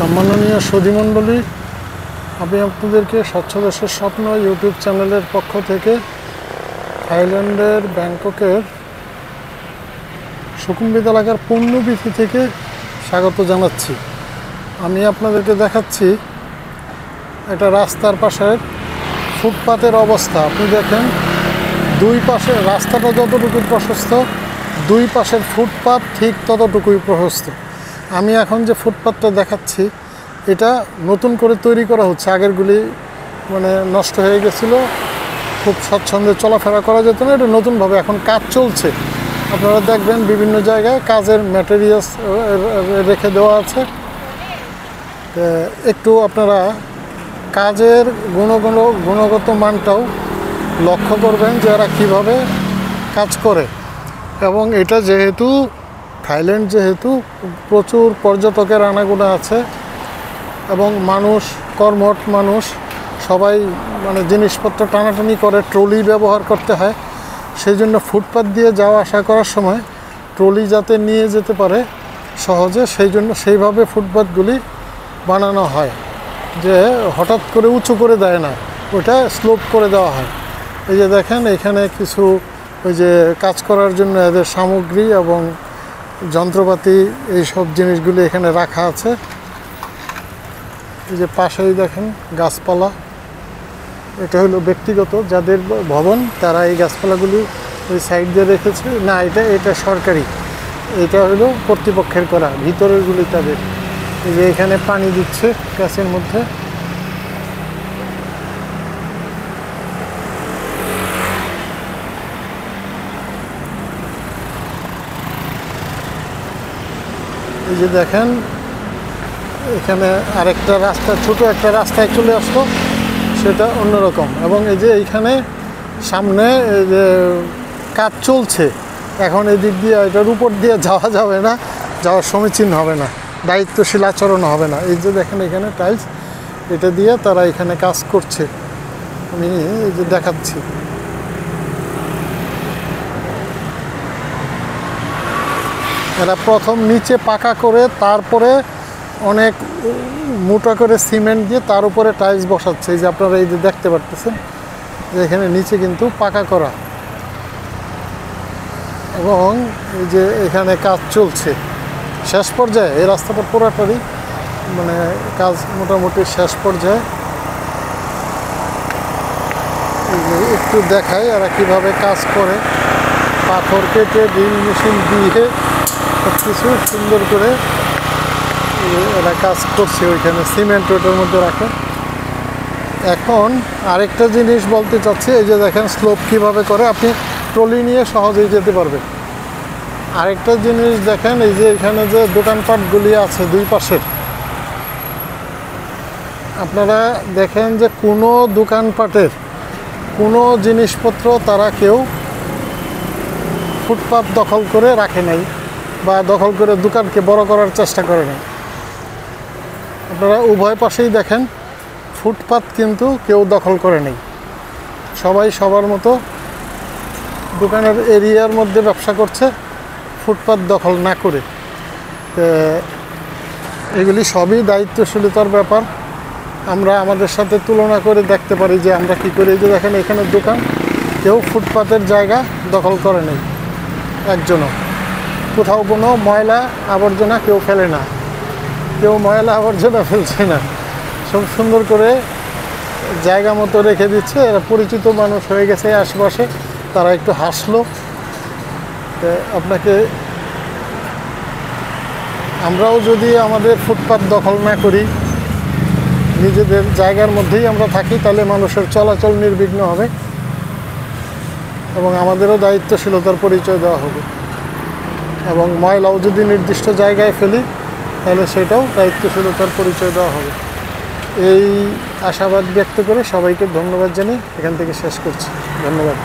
সম্মাননীয় সুধীমণ্ডলী, আমি আপনাদেরকে স্বচ্ছ দেশের স্বপ্ন ইউটিউব চ্যানেলের পক্ষ থেকে থাইল্যান্ডের ব্যাংককের সুকুমবিত এলাকার পণ্যবীথি থেকে স্বাগত জানাচ্ছি। আমি আপনাদেরকে দেখাচ্ছি এটা রাস্তার পাশের ফুটপাতের অবস্থা। আপনি দেখেন দুই পাশে রাস্তাটা যতটুকু প্রশস্ত, দুই পাশের ফুটপাত ঠিক ততটুকুই প্রশস্ত। আমি এখন যে ফুটপাতটা দেখাচ্ছি এটা নতুন করে তৈরি করা হচ্ছে। আগেরগুলি নষ্ট হয়ে গেছিলো, খুব স্বচ্ছন্দে চলাফেরা করা যেত না। এটা নতুনভাবে এখন কাজ চলছে। আপনারা দেখবেন বিভিন্ন জায়গায় কাজের ম্যাটেরিয়ালস রেখে দেওয়া আছে। একটু আপনারা কাজের গুণগত মানটাও লক্ষ্য করবেন যে এরা কীভাবে কাজ করে। এবং এটা যেহেতু থাইল্যান্ড, যেহেতু প্রচুর পর্যটকের আনাগোনা আছে এবং মানুষ কর্মঠ মানুষ সবাই জিনিসপত্র টানাটানি করে, ট্রলি ব্যবহার করতে হয়। সেই জন্য ফুটপাত দিয়ে যাওয়া আসা করার সময় ট্রলি যাতে নিয়ে যেতে পারে সহজে, সেই জন্য সেইভাবে ফুটপাতগুলি বানানো হয় যে হঠাৎ করে উঁচু করে দেয় না, ওইটা স্লোপ করে দেওয়া হয়। এই যে দেখেন এখানে কিছু ওই যে কাজ করার জন্য এদের সামগ্রী এবং যন্ত্রপাতি এইসব জিনিসগুলি এখানে রাখা আছে। এই যে পাশেই দেখেন গাছপালা, এটা হলো ব্যক্তিগত যাদের ভবন, তারা এই গাছপালাগুলি ওই সাইড দিয়ে রেখেছে। না, এটা সরকারি, এটা হলো কর্তৃপক্ষের করা, ভিতরেরগুলি তাদের। এই যে এখানে পানি দিচ্ছে গাছের মধ্যে। এই যে দেখেন এখানে আরেকটা রাস্তা, ছোট একটা রাস্তায় চলে আসলো, সেটা অন্যরকম। এবং এই যে এইখানে সামনে এই যে কাজ চলছে এখন, এই দিক দিয়ে এটার উপর দিয়ে যাওয়া যাবে না, যাওয়ার সমীচীন হবে না, দায়িত্বশীল আচরণ হবে না। এই যে দেখেন এখানে টাইলস, এটা দিয়ে তারা এখানে কাজ করছে। আমি এই যে দেখাচ্ছি। এরা প্রথম নিচে পাকা করে তারপরে অনেক মোটা করে সিমেন্ট দিয়ে তার উপরে টাইলস বসাচ্ছে। এই যে আপনারা এই যে দেখতে পারতেছেন যে এখানে নিচে কিন্তু পাকা করা, এবং এই যে এখানে কাজ চলছে শেষ পর্যায়ে। এই রাস্তাটা পুরাটারই কাজ মোটামুটি শেষ পর্যায়ে। এই যে একটু দেখাই এরা কীভাবে কাজ করে, পাথর কেটে ড্রিল মেশিন দিয়ে সব কিছু সুন্দর করে এরা কাজ করছে। ওইখানে সিমেন্ট ওটার মধ্যে রাখে। এখন আরেকটা জিনিস বলতে চাচ্ছি, এই যে দেখেন স্লোপ কীভাবে করে, আপনি ট্রলি নিয়ে সহজেই যেতে পারবেন। আরেকটা জিনিস দেখেন, এই যে এখানে যে দোকানপাটগুলি আছে দুই পাশের, আপনারা দেখেন যে কোনো দোকানপাটের কোনো জিনিসপত্র তারা কেউ ফুটপাত দখল করে রাখে নাই বা দখল করে দোকানকে বড় করার চেষ্টা করে নাই। আপনারা উভয় পাশেই দেখেন ফুটপাত কিন্তু কেউ দখল করে নেই, সবাই সবার মতো দোকানের এরিয়ার মধ্যে ব্যবসা করছে ফুটপাত দখল না করে। তো এগুলি সবই দায়িত্বশীলতার ব্যাপার। আমরা আমাদের সাথে তুলনা করে দেখতে পারি যে আমরা কী করি। যে দেখেন এখানে দোকান, কেউ ফুটপাতের জায়গা দখল করে নেই, একজনও। কোথাও কোনো ময়লা আবর্জনা কেউ ফেলে না, কেউ ময়লা আবর্জনা ফেলছে না, সব সুন্দর করে জায়গা মতো রেখে দিচ্ছে। এরা পরিচিত মানুষ হয়ে গেছে আশেপাশে, তারা একটু হাসলো। আপনাকে আমরাও যদি আমাদের ফুটপাত দখল না করি, নিজেদের জায়গার মধ্যেই আমরা থাকি, তাহলে মানুষের চলাচল নির্বিঘ্ন হবে এবং আমাদেরও দায়িত্বশীলতার পরিচয় দেওয়া হবে। এবং ময়লাও যদি নির্দিষ্ট জায়গায় ফেলি তাহলে সেটাও দায়িত্বশীলতার পরিচয় দেওয়া হবে। এই আশাবাদ ব্যক্ত করে সবাইকে ধন্যবাদ জানিয়ে এখান থেকে শেষ করছি। ধন্যবাদ।